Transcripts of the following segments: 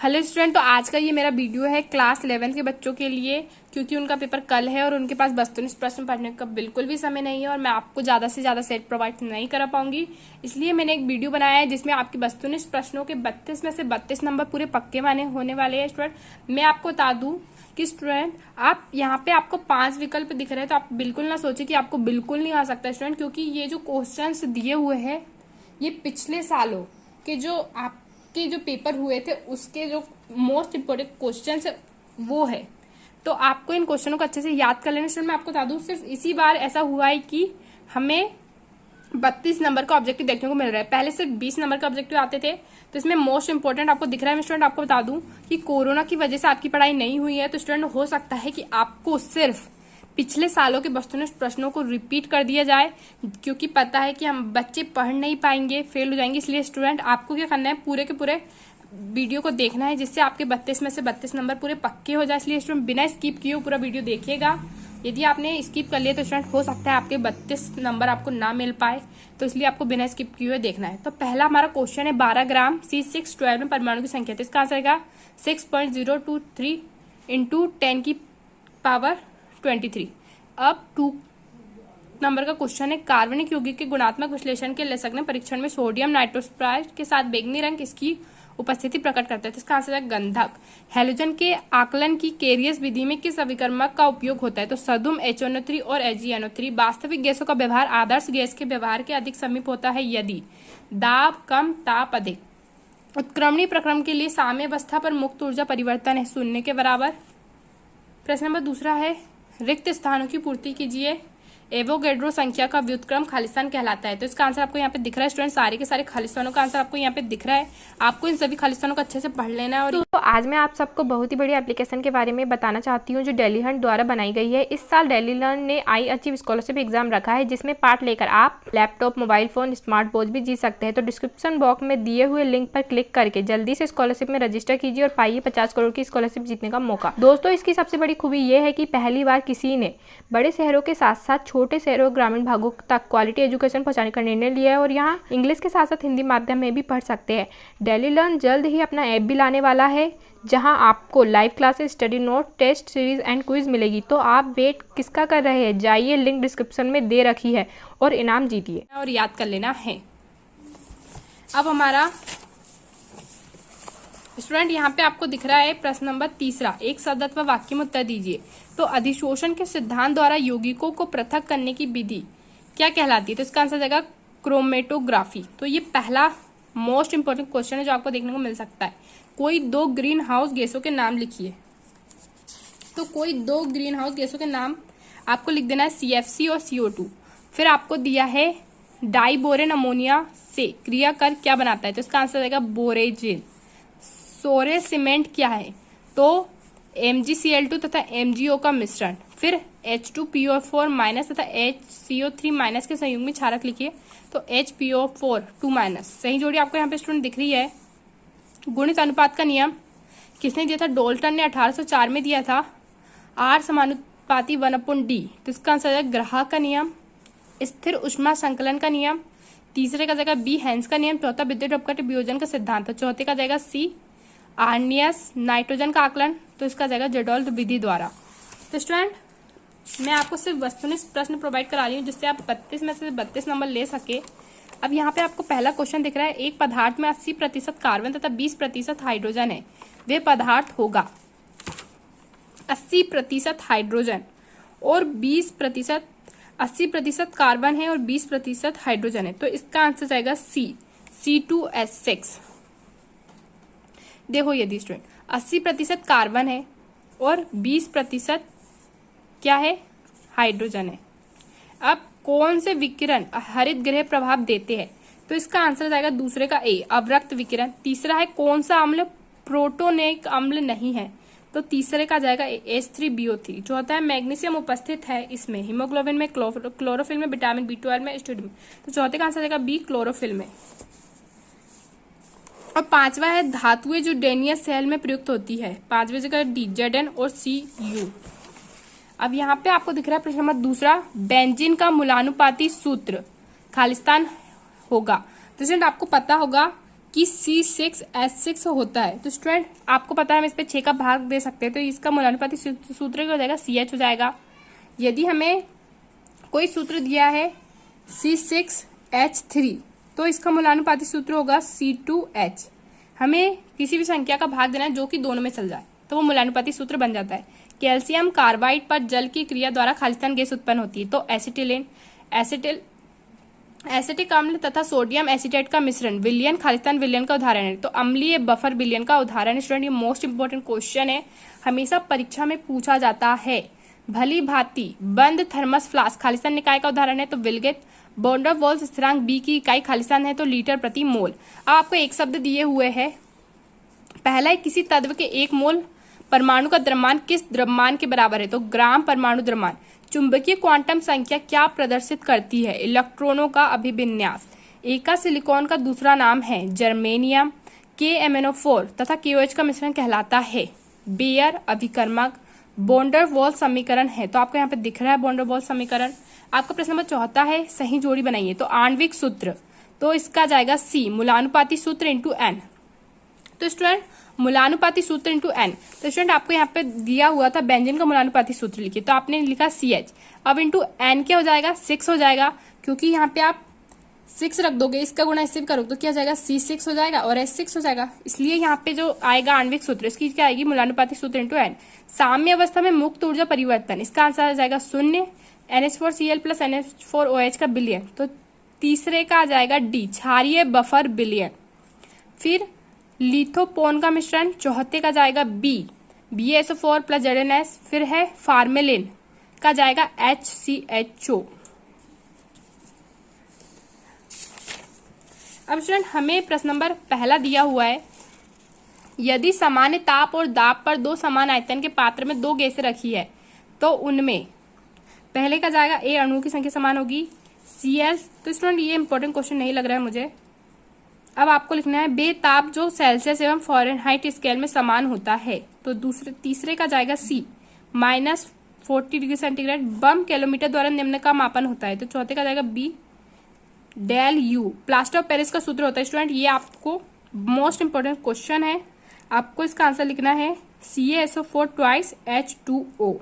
Hello student, तो आज का ये मेरा वीडियो है क्लास 11 के बच्चों के लिए, क्योंकि उनका पेपर कल है और उनके पास वस्तुनिष्ठ प्रश्न पढ़ने का बिल्कुल भी समय नहीं है और मैं आपको ज़्यादा से ज़्यादा सेट प्रोवाइड नहीं करा पाऊंगी। इसलिए मैंने एक वीडियो बनाया है जिसमें आपके वस्तुनिष्ठ प्रश्नों के 32 में से 32 नंबर पूरे पक्के माने होने वाले हैं। स्टूडेंट, मैं आपको बता दूं कि स्टूडेंट आप यहाँ पे आपको 5 विकल्प दिख रहे हैं, तो आप बिल्कुल ना सोचे कि आपको बिल्कुल नहीं आ सकता स्टूडेंट, क्योंकि ये जो क्वेश्चन दिए हुए हैं ये पिछले सालों के जो आपके जो पेपर हुए थे उसके जो मोस्ट इम्पोर्टेंट क्वेश्चन है वो है। तो आपको इन क्वेश्चनों को अच्छे से याद कर लेना। स्टूडेंट, मैं आपको बता दूं सिर्फ इसी बार ऐसा हुआ है कि हमें 32 नंबर का ऑब्जेक्टिव देखने को मिल रहा है। पहले सिर्फ 20 नंबर का ऑब्जेक्टिव आते थे, तो इसमें मोस्ट इंपोर्टेंट आपको दिख रहा है। मैं स्टूडेंट आपको बता दूं कि कोरोना की वजह से आपकी पढ़ाई नहीं हुई है, तो स्टूडेंट हो सकता है कि आपको सिर्फ पिछले सालों के वस्तुनिष्ठ प्रश्नों को रिपीट कर दिया जाए, क्योंकि पता है कि हम बच्चे पढ़ नहीं पाएंगे, फेल हो जाएंगे। इसलिए स्टूडेंट आपको क्या करना है, पूरे के पूरे वीडियो को देखना है जिससे आपके 32 में से 32 नंबर पूरे पक्के हो जाए। इसलिए स्टूडेंट बिना स्किप किए पूरा वीडियो देखिएगा। यदि आपने स्किप कर लिया तो स्टूडेंट हो सकता है आपके 32 नंबर आपको ना मिल पाए, तो इसलिए आपको बिना स्किप किए हुए देखना है। तो पहला हमारा क्वेश्चन है 12 ग्राम C612 में परमाणु की संख्या, तो इसका आंसर आएगा 6.023 इंटू 10 की पावर 23। अब 2 नंबर का क्वेश्चन है कार्बनिक यौगिक के गुणात्मक विश्लेषण के लेखक ने परीक्षण में सोडियम नाइट्रोसल्फाइड के साथ बैंगनी रंग किसकी उपस्थिति प्रकट करते हैं, तो इसका आंसर है गंधक। हैलोजन के आकलन की केरियस विधि में किस अभिकर्मक का उपयोग होता है, तो सदुम HNO3 और HgNO3। वास्तविक गैसों का व्यवहार आदर्श गैस के व्यवहार के अधिक समीप होता है यदि दाब कम ताप अधिक। उत्क्रमणी प्रक्रम के लिए साम्यावस्था पर मुक्त ऊर्जा परिवर्तन है 0 के बराबर। प्रश्न नंबर दूसरा है रिक्त स्थानों की पूर्ति कीजिए। एवोगैड्रो संख्या का व्युत्क्रम खालिस्तान कहलाता है, तो इसका आंसर आपको यहाँ पे दिख रहा है। स्टूडेंट, सारे के सारे खालिस्तानों का आंसर आपको यहाँ पे दिख रहा है। आपको इन सभी खालिस्तानों को अच्छे से पढ़ लेना है। और तो आज मैं आप सबको बहुत ही बड़ी एप्लीकेशन के बारे में बताना चाहती हूँ जो डेली हंट द्वारा बनाई गई है। इस साल डेली हंट ने आई अचीव स्कॉलरशिप एग्जाम रखा है, जिसमें पार्ट लेकर आप laptop, mobile phone, smart watch भी जीत सकते हैं। तो डिस्क्रिप्शन बॉक्स में दिए हुए लिंक पर क्लिक करके जल्दी से स्कॉलरशिप में रजिस्टर कीजिए और पाइए 50 करोड़ की स्कॉलरशिप जीतने का मौका। दोस्तों, इसकी सबसे बड़ी खूबी ये है कि पहली बार किसी ने बड़े शहरों के साथ साथ छोटे शहरों, ग्रामीण भागों तक क्वालिटी एजुकेशन पहुंचाने का निर्णय लिया है और यहाँ इंग्लिश के साथ साथ हिंदी माध्यम में भी पढ़ सकते हैं। डेली लर्न जल्द ही अपना ऐप भी लाने वाला है, जहां आपको live classes, study note, test series and quiz मिलेगी। तो आप वेट किसका कर रहे हैं, जाइए, लिंक डिस्क्रिप्शन में दे रखी है और इनाम जीतिए और याद कर लेना है। अब हमारा स्टूडेंट यहाँ पे आपको दिख रहा है प्रश्न नंबर तीसरा, एक शब्द अथवा वाक्य में उत्तर दीजिए। तो अधिशोषण के सिद्धांत द्वारा यौगिकों को पृथक करने की विधि क्या कहलाती है, तो इसका आंसर जाएगा क्रोमेटोग्राफी। तो ये पहला मोस्ट इंपोर्टेंट क्वेश्चन है जो आपको देखने को मिल सकता है। कोई 2 ग्रीन हाउस गैसों के नाम लिखिए। तो कोई 2 ग्रीन हाउस गैसों के नाम आपको लिख देना है CFC और CO2। फिर आपको दिया है डाइबोरेन अमोनिया से क्रिया कर क्या बनाता है, तो इसका आंसर जाएगा बोरेजिन। सोरे सीमेंट क्या है, तो MgCl2 तथा MgO का मिश्रण। फिर H2PO4 माइनस तथा HCO3 माइनस के संयुग में क्षारक लिखिए, तो HPO4 2 माइनस। सही जोड़ी आपको यहाँ पे स्टूडेंट दिख रही है। गुणित अनुपात का नियम किसने दिया था, डोल्टन ने 1804 में दिया था। R समानुपाती 1/D, तो इसका आंसर है ग्राहक का नियम। स्थिर ऊष्मा संकलन का नियम। तीसरे का जाएगा B हेंस का नियम। चौथा विद्युत अपघट वियोजन का सिद्धांत। तो चौथे का जाएगा C आर्नियस नाइट्रोजन का आकलन, तो इसका जाएगा जेडोल्फ विधि द्वारा। तो स्टूडेंट, मैं आपको सिर्फ वस्तुनिष्ठ प्रश्न प्रोवाइड करा रही हूँ जिससे आप 32 में से 32 नंबर ले सके। अब यहाँ पे आपको पहला क्वेश्चन दिख रहा है, एक पदार्थ में 80% कार्बन तथा 20% हाइड्रोजन है, वे पदार्थ होगा। 80% हाइड्रोजन और 20%, 80% कार्बन है और 20% हाइड्रोजन है, तो इसका आंसर जाएगा C2H6। देखो यदि स्टूडेंट 80% कार्बन है और 20% क्या है, हाइड्रोजन है। अब कौन से विकिरण हरित गृह प्रभाव देते हैं, तो इसका आंसर जाएगा दूसरे का A अवरक्त विकिरण। तीसरा है कौन सा अम्ल प्रोटोनिक अम्ल नहीं है, तो तीसरे का जाएगा H3BO3। चौथा है मैग्नीशियम उपस्थित है इसमें, हीमोग्लोबिन में, क्लोरोफिल में, विटामिन B12 में, स्टूडियम। तो चौथे का आंसर जाएगा B क्लोरोफिल में। और पांचवा है धातुएं जो डेनियस सेल में प्रयुक्त होती है, पांचवे जगह D Zn और Cu। अब यहाँ पे आपको दिख रहा है प्रश्न नंबर दूसरा, बेंजीन का मूलानुपाती सूत्र खालिस्तान होगा। तो स्टूडेंट आपको पता होगा कि C6H6 होता है। तो स्टूडेंट आपको पता है हम इस पे 6 का भाग दे सकते हैं, तो इसका मूलानुपाती सूत्र क्या हो जाएगा, CH हो जाएगा। यदि हमें कोई सूत्र दिया है C6H3 तो इसका मूलानुपाती सूत्र होगा C2H। हमें किसी भी संख्या का भाग देना है जो कि दोनों में चल जाए तो वो मूलानुपाती सूत्र बन जाता है। कैल्शियम कार्बाइड पर जल की क्रिया द्वारा खालिस्तान गैस उत्पन्न होती है, तो एसिटिलीन एसिटिक अम्ल तथा सोडियम एसीटेट का मिश्रण विलयन खालिस्तान विलयन का उदाहरण है। तो अम्लीय बफर विलयन का उदाहरण है। स्टूडेंट ये मोस्ट इंपोर्टेंट क्वेश्चन है, हमेशा परीक्षा में पूछा जाता है। भली भांति बंद थर्मस फ्लास्क खालिस्तान निकाय का उदाहरण है, तो विलगेट बॉन्ड ऑफ वॉल्स स्थिरांक बी की इकाई खालिस्तान है, तो लीटर प्रति मोल। अब आपको एक शब्द दिए हुए है, पहला है किसी तत्व के एक मोल परमाणु का द्रव्यमान किस द्रव्यमान के बराबर है, तो ग्राम परमाणु द्रव्यमान। चुंबकीय क्वांटम संख्या क्या प्रदर्शित करती है, इलेक्ट्रॉनों का अभिविन्यास। एक का सिलिकॉन का दूसरा नाम है जर्मेनियम। KMnO4 तथा KOH का मिश्रण कहलाता है बेयर अभिकर्मक। बॉन्डर वॉल समीकरण है, तो आपको यहाँ पे दिख रहा है बॉन्डर वॉल समीकरण। आपका प्रश्न नंबर 74 है, सही जोड़ी बनाइए। तो आणविक सूत्र, तो इसका जाएगा C मूलानुपाती सूत्र इंटू N। तो स्टूडेंट मूलानुपाती सूत्र इंटू N, तो स्टूडेंट आपको यहाँ पे दिया हुआ था बेंजीन का मूलानुपाती सूत्र लिखिए, तो आपने लिखा CH। अब इंटू N क्या हो जाएगा, 6 हो जाएगा, क्योंकि यहाँ पे आप 6 रख दोगे, इसका गुणा इससे भी करोगे तो क्या हो जाएगा, C6 हो जाएगा और S6 हो जाएगा। इसलिए यहाँ पे जो आएगा आणविक सूत्र, इसकी क्या आएगी, मूलानुपाती सूत्र इंटू N। साम्य अवस्था में मुक्त ऊर्जा परिवर्तन, इसका आंसर आ जाएगा 0। NH4Cl प्लस NH4OH का विलयन, तो तीसरे का आ जाएगा D क्षारीय बफर विलयन। फिर लिथोपोन का मिश्रण, चौथे का जाएगा B BaSO4 प्लस ZnS। फिर है फार्मेलिन का जाएगा HCHO। अब स्टूडेंट हमें प्रश्न नंबर पहला दिया हुआ है, यदि सामान्य ताप और दाब पर दो समान आयतन के पात्र में दो गैसें रखी है तो उनमें पहले का जाएगा A अणुओं की संख्या समान होगी Cl। तो स्टूडेंट ये इंपॉर्टेंट क्वेश्चन नहीं लग रहा है मुझे। अब आपको लिखना है बेताप जो सेल्सियस एवं फ़ारेनहाइट स्केल में समान होता है, तो तीसरे का जाएगा C -40 डिग्री सेंटीग्रेड। बम किलोमीटर द्वारा निम्न का मापन होता है, तो चौथे का जाएगा B डेल U। प्लास्टर ऑफ पेरिस का सूत्र होता है स्टूडेंट, ये आपको मोस्ट इंपोर्टेंट क्वेश्चन है, आपको इसका आंसर लिखना है CaSO4 ट्वाइस H2O।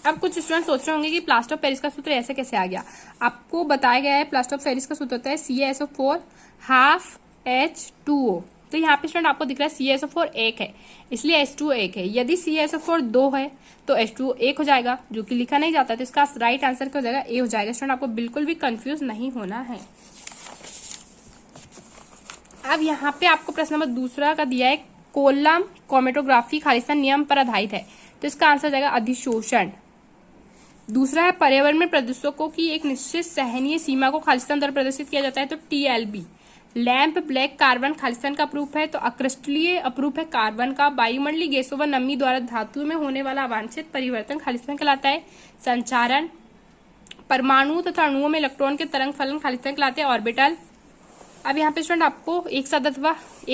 अब कुछ स्टूडेंट सोच रहे होंगे कि प्लास्टर ऑफ पेरिस का सूत्र ऐसे कैसे आ गया। आपको बताया गया है प्लास्टर ऑफ पेरिस का सूत्र होता है CaSO4 हाफ H2O। तो यहाँ पे स्टूडेंट आपको दिख रहा है CaSO4 1 है, इसलिए H2O 1 है। यदि CaSO4 2 है तो H2O 1 हो जाएगा, जो कि लिखा नहीं जाता, तो इसका राइट आंसर क्या हो जाएगा, A हो जाएगा। स्टूडेंट आपको बिल्कुल भी कंफ्यूज नहीं होना है। अब यहाँ पे आपको प्रश्न नंबर दूसरा का दिया है, कोलम क्रोमेटोग्राफी खालिस्तान नियम पर आधारित है, तो इसका आंसर जाएगा अधिशोषण। दूसरा है पर्यावरण में प्रदूषकों की एक निश्चित सहनीय सीमा को खालिस्तान द्वारा प्रदर्शित किया जाता है, तो TLB। Lamp black carbon Khalistan का अप्रूप है, तो अक्रिस्टलीय अप्रूप है कार्बन का। वायुमंडलीय गैसों व नमी द्वारा धातु में होने वाला अवांछित परिवर्तन खालिस्तान कहलाता है संचारण। परमाणु तथा अणुओं में इलेक्ट्रॉन के तरंग फलन खालिस्तान कहलाते हैं ऑर्बिटल। अब यहाँ पे स्टूडेंट आपको एक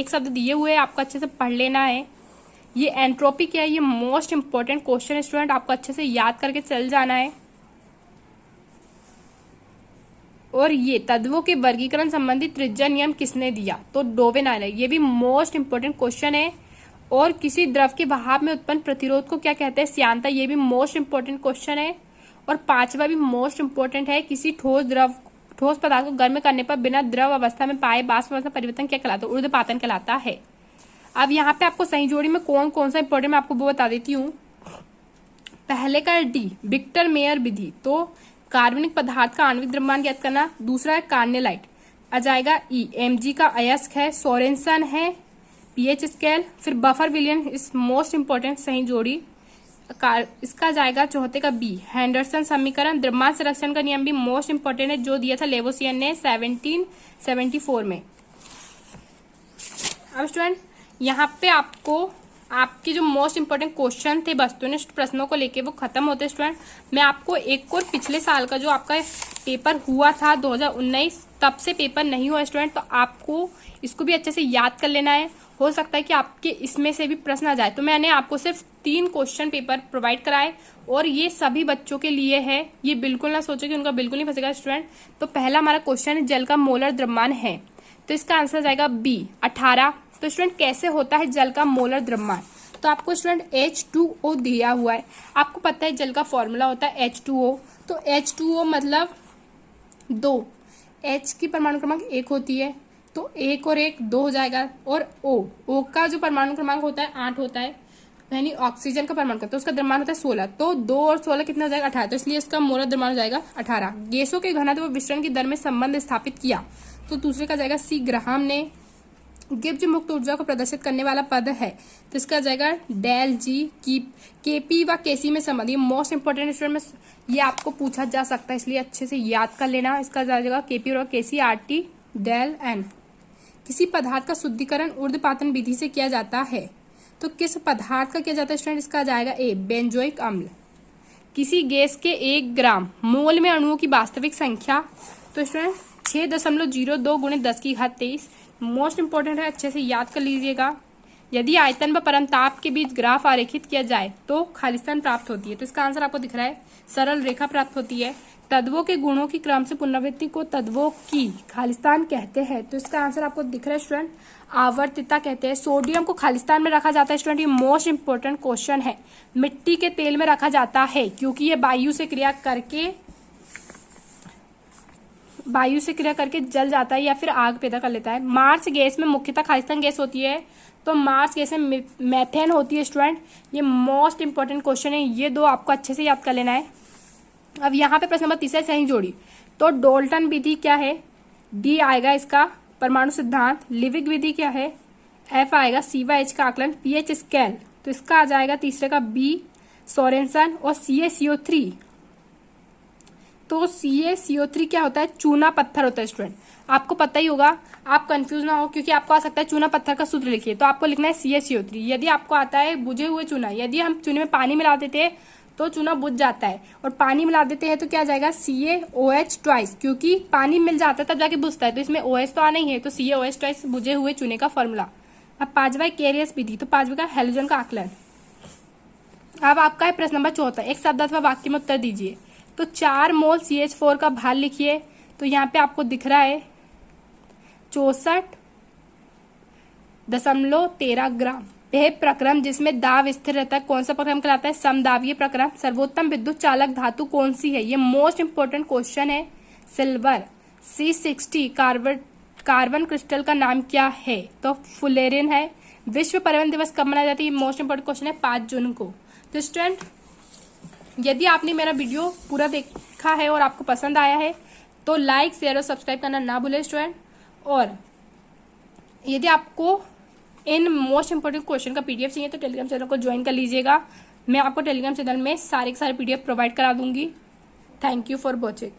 शब्द दिए हुए, आपको अच्छे से पढ़ लेना है। ये एंट्रोपी क्या है, ये मोस्ट इंपोर्टेंट क्वेश्चन है स्टूडेंट, आपको अच्छे से याद करके चल जाना है। और ये तत्वों के वर्गीकरण संबंधी त्रिज्या नियम किसने दिया, तो डोवेनाल है, ये भी मोस्ट इंपोर्टेंट क्वेश्चन है। और किसी द्रव के बहाव में उत्पन्न प्रतिरोध को क्या कहते हैं, श्यानता, ये भी मोस्ट इंपोर्टेंट क्वेश्चन है। और पांचवा भी मोस्ट इंपोर्टेंट है, किसी ठोस पदार्थ को गर्म करने पर बिना द्रव अवस्था में पाए वाष्प अवस्था परिवर्तन क्या कहलाता है, ऊर्ध्वपातन कहलाता है। अब यहाँ पे आपको सही जोड़ी में कौन कौन सा इंपॉर्टेंट मैं आपको वो बता देती हूँ। पहले का D विक्टर मेयर विधि, तो कार्बनिक पदार्थ का आणविक द्रव्यमान ज्ञात करना। दूसरा है कार्नेलाइट, आ जाएगा E Mg का अयस्क है। सोरेनसन है pH स्केल। फिर बफर विलियन इज मोस्ट इंपोर्टेंट सही जोड़ी, इसका जाएगा चौथे का B हैंडरसन समीकरण। द्रव्यमान संरक्षण का नियम भी मोस्ट इंपोर्टेंट है, जो दिया था लेवोसियन ने 1774 में। अब स्टूडेंट यहाँ पे आपको आपके जो मोस्ट इंपोर्टेंट क्वेश्चन थे वस्तुनिष्ठ प्रश्नों को लेके वो खत्म होते स्टूडेंट। मैं आपको एक और पिछले साल का जो आपका पेपर हुआ था 2019, तब से पेपर नहीं हुआ स्टूडेंट, तो आपको इसको भी अच्छे से याद कर लेना है। हो सकता है कि आपके इसमें से भी प्रश्न आ जाए, तो मैंने आपको सिर्फ 3 क्वेश्चन पेपर प्रोवाइड कराए और ये सभी बच्चों के लिए है। ये बिल्कुल ना सोचो कि उनका बिल्कुल नहीं फंसेगा स्टूडेंट। तो पहला हमारा क्वेश्चन है, जल का मोलर द्रव्यमान है, तो इसका आंसर जाएगा बी 18। तो स्टूडेंट कैसे होता है जल का मोलर द्रव्यमान? तो आपको स्टूडेंट H2O दिया हुआ है। आपको पता है जल का फॉर्मूला होता है H2O। तो H2O मतलब 2, H की परमाणु क्रमांक 1 होती है, तो 1 और 1 2 हो जाएगा। और O का जो परमाणु क्रमांक होता है 8 होता है, यानी ऑक्सीजन का परमाणु, तो उसका द्रव्यमान होता है 16। तो 2 और 16 कितना हो जाएगा? 18। तो इसलिए इसका मोलर द्रव्यमान हो जाएगा 18। गैसों के घनत्व व विसरण की दर में संबंध स्थापित किया, तो दूसरे का जाएगा सी ग्राहम ने। गिब्स मुक्त ऊर्जा को प्रदर्शित करने वाला पद है, तो इसका जाएगा डेल जी। केपी व केसी में संबंध, ये मोस्ट इंपोर्टेंट स्टूडेंट में ये आपको पूछा जा सकता है, इसलिए अच्छे से याद कर लेना। इसका जाएगा केपी और केसी आरटी डेल एन। किसी पदार्थ का शुद्धिकरण ऊर्ध्वपातन विधि से किया जाता है, तो किस पदार्थ का किया जाता है स्टूडेंट? इसका जाएगा ए बेंजोइक अम्ल। किसी गैस के 1 ग्राम मोल में अणुओं की वास्तविक संख्या, तो स्टूडेंट 6.02 × 10⁻23। मोस्ट इंपोर्टेंट है, अच्छे से याद कर लीजिएगा। यदि आयतन व परमताप के बीच ग्राफ आरेखित किया जाए तो खालिस्तान प्राप्त होती है, तो इसका आंसर आपको दिख रहा है, सरल रेखा प्राप्त होती है। तत्वों के गुणों की क्रम से पुनरावृत्ति को तत्वों की खालिस्तान कहते हैं, तो इसका आंसर आपको दिख रहा है स्टूडेंट, आवर्तिता कहते हैं। सोडियम को खालिस्तान में रखा जाता है स्टूडेंट, ये मोस्ट इंपोर्टेंट क्वेश्चन है। मिट्टी के तेल में रखा जाता है क्योंकि ये वायु से क्रिया करके जल जाता है या फिर आग पैदा कर लेता है। मार्स गैस में मुख्यतः खालिस्तान गैस होती है, तो मार्स गैस में मेथेन होती है स्टूडेंट। ये मोस्ट इंपोर्टेंट क्वेश्चन है, ये 2 आपको अच्छे से याद कर लेना है। अब यहाँ पे प्रश्न नंबर 3 सही जोड़ी, तो डोल्टन विधि क्या है? डी आएगा इसका परमाणु सिद्धांत। लिविक विधि क्या है? एफ आएगा C/H का आकलन, pH स्केल, तो इसका आ जाएगा तीसरे का बी सोरेनसन। और CaCO3, तो CaCO3 क्या होता है? चूना पत्थर होता है स्टूडेंट, आपको पता ही होगा, आप कंफ्यूज ना हो, क्योंकि आपको आ सकता है चूना पत्थर का सूत्र लिखिए, तो आपको लिखना है CaCO3। यदि आपको आता है बुझे हुए चूना, यदि हम चूने में पानी मिला देते हैं तो चूना बुझ जाता है, और पानी मिला देते हैं तो क्या जाएगा? CaOH ट्वाइस, क्योंकि पानी मिल जाता है तब जाके बुझता है, तो इसमें OH तो आना ही है, तो CaOH ट्वाइस बुझे हुए चूने का फॉर्मूला। अब 5वां कैरियस विधि, तो 5वें का हैलोजन का आकलन। अब आपका है प्रश्न नंबर 14, एक शब्द अथवा वाक्य में उत्तर दीजिए। तो 4 मोल CH4 का भार लिखिए, तो यहाँ पे आपको दिख रहा है 64.13 ग्राम। यह प्रक्रम जिसमें दाब स्थिर रहता है, कौन सा प्रक्रम कहलाता है? समदाबीय प्रक्रम। सर्वोत्तम विद्युत चालक धातु कौन सी है? ये मोस्ट इंपोर्टेंट क्वेश्चन है, सिल्वर। C60 कार्बन क्रिस्टल का नाम क्या है? तो फुलेरिन है। विश्व पर्यावरण दिवस कब मनाया जाता है? ये मोस्ट इंपोर्टेंट क्वेश्चन है, 5 जून को। तो स्टूडेंट, यदि आपने मेरा वीडियो पूरा देखा है और आपको पसंद आया है तो लाइक, शेयर और सब्सक्राइब करना ना भूलें स्टूडेंट। और यदि आपको इन मोस्ट इंपोर्टेंट क्वेश्चन का PDF चाहिए तो टेलीग्राम चैनल को ज्वाइन कर लीजिएगा। मैं आपको टेलीग्राम चैनल में सारे PDF प्रोवाइड करा दूंगी। Thank you for watching.